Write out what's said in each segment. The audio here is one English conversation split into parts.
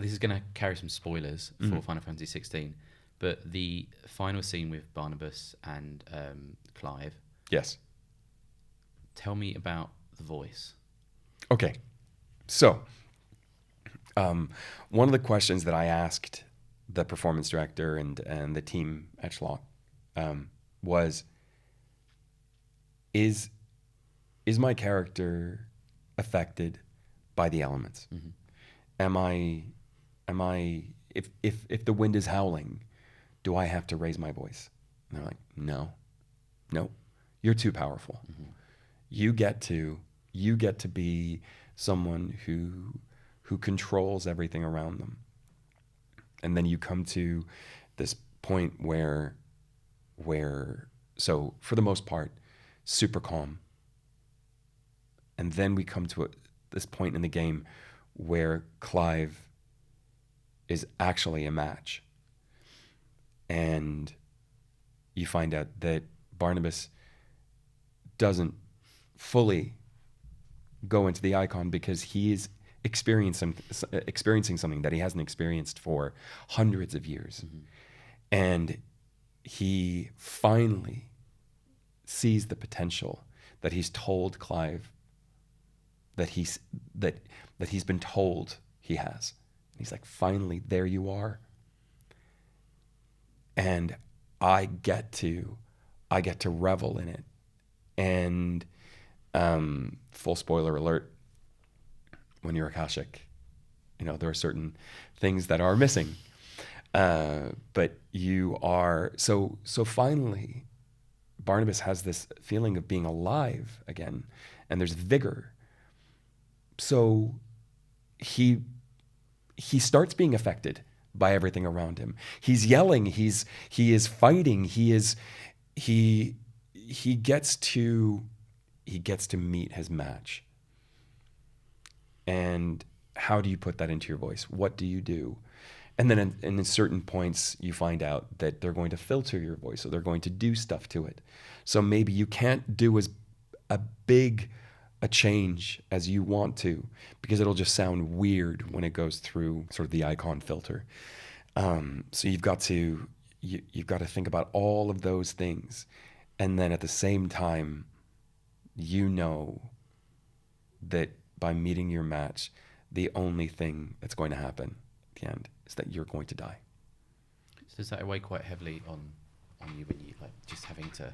this is going to carry some spoilers for Final Fantasy 16, but the final scene with Barnabas and Clive. Yes. Tell me about the voice. Okay. So, one of the questions that I asked the performance director and the team at Schlock was, is my character affected by the elements? Am I if the wind is howling, do I have to raise my voice? And they're like, no, you're too powerful. You get to be someone who controls everything around them. And then you come to this point where so for the most part, super calm. And then we come to this point in the game where Clive is actually a match. And you find out that Barnabas doesn't fully go into the icon because he is experiencing something that he hasn't experienced for hundreds of years. And he finally sees the potential that he's told Clive that he's been told he has. He's like, finally, there you are. And I get to revel in it. And full spoiler alert, when you're Akashic, there are certain things that are missing. But you are so finally Barnabas has this feeling of being alive again, and there's vigor. So he starts being affected by everything around him. He's yelling, he is fighting, he gets to meet his match. And how do you put that into your voice? What do you do? And then in certain points, you find out that they're going to filter your voice, or they're going to do stuff to it. So maybe you can't do as big a change as you want to, because it'll just sound weird when it goes through sort of the icon filter. So you've got to think about all of those things, and then at the same time, that by meeting your match, the only thing that's going to happen at the end is that you're going to die. So does that weigh quite heavily on you when you just having to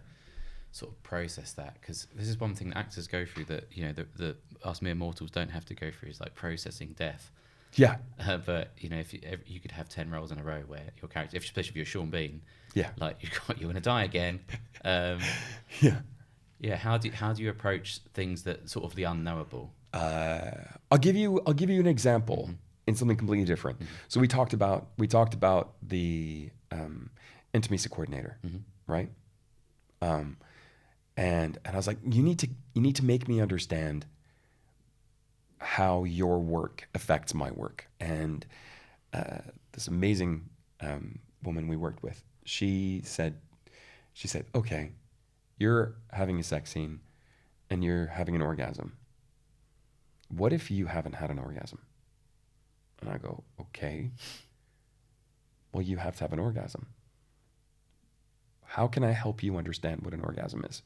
sort of process that? Because this is one thing that actors go through that the us mere mortals don't have to go through, is processing death. Yeah. But if you could have 10 roles in a row where your character, especially if you're Sean Bean, yeah, you're going to die again. Yeah. Yeah. How do you approach things that sort of the unknowable? I'll give you an example in something completely different. So we talked about the intimacy coordinator, right? And I was like, you need to make me understand how your work affects my work. And this amazing woman we worked with, she said, okay, you're having a sex scene and you're having an orgasm. What if you haven't had an orgasm? And I go, okay, well, you have to have an orgasm. How can I help you understand what an orgasm is?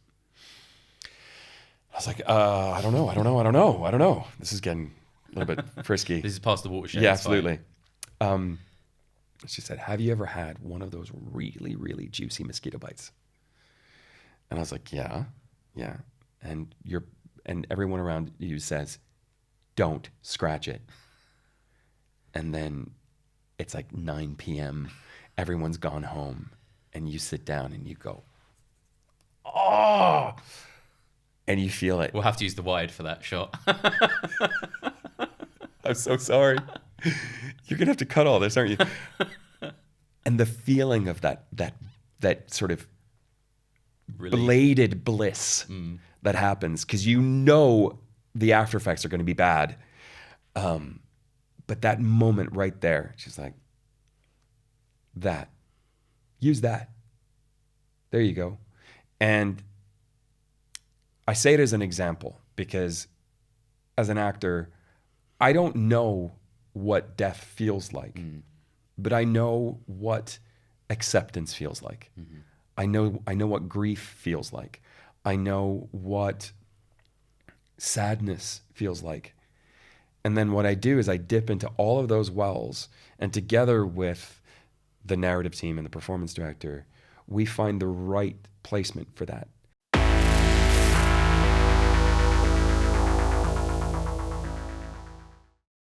I was like, I don't know. This is getting a little bit frisky. This is past the watershed. Yeah, absolutely. She said, have you ever had one of those really, really juicy mosquito bites? And I was like, yeah. And everyone around you says, don't scratch it. And then it's like 9 p.m. Everyone's gone home, and you sit down and you go, oh, and you feel it. We'll have to use the wide for that shot. I'm so sorry. You're gonna have to cut all this, aren't you? And the feeling of that sort of relief, bladed bliss that happens, because the after effects are going to be bad. But that moment right there, she's like, use that. There you go. And I say it as an example because as an actor, I don't know what death feels like, but I know what acceptance feels like. I know what grief feels like. I know what sadness feels like. And then what I do is I dip into all of those wells, and together with the narrative team and the performance director, we find the right placement for that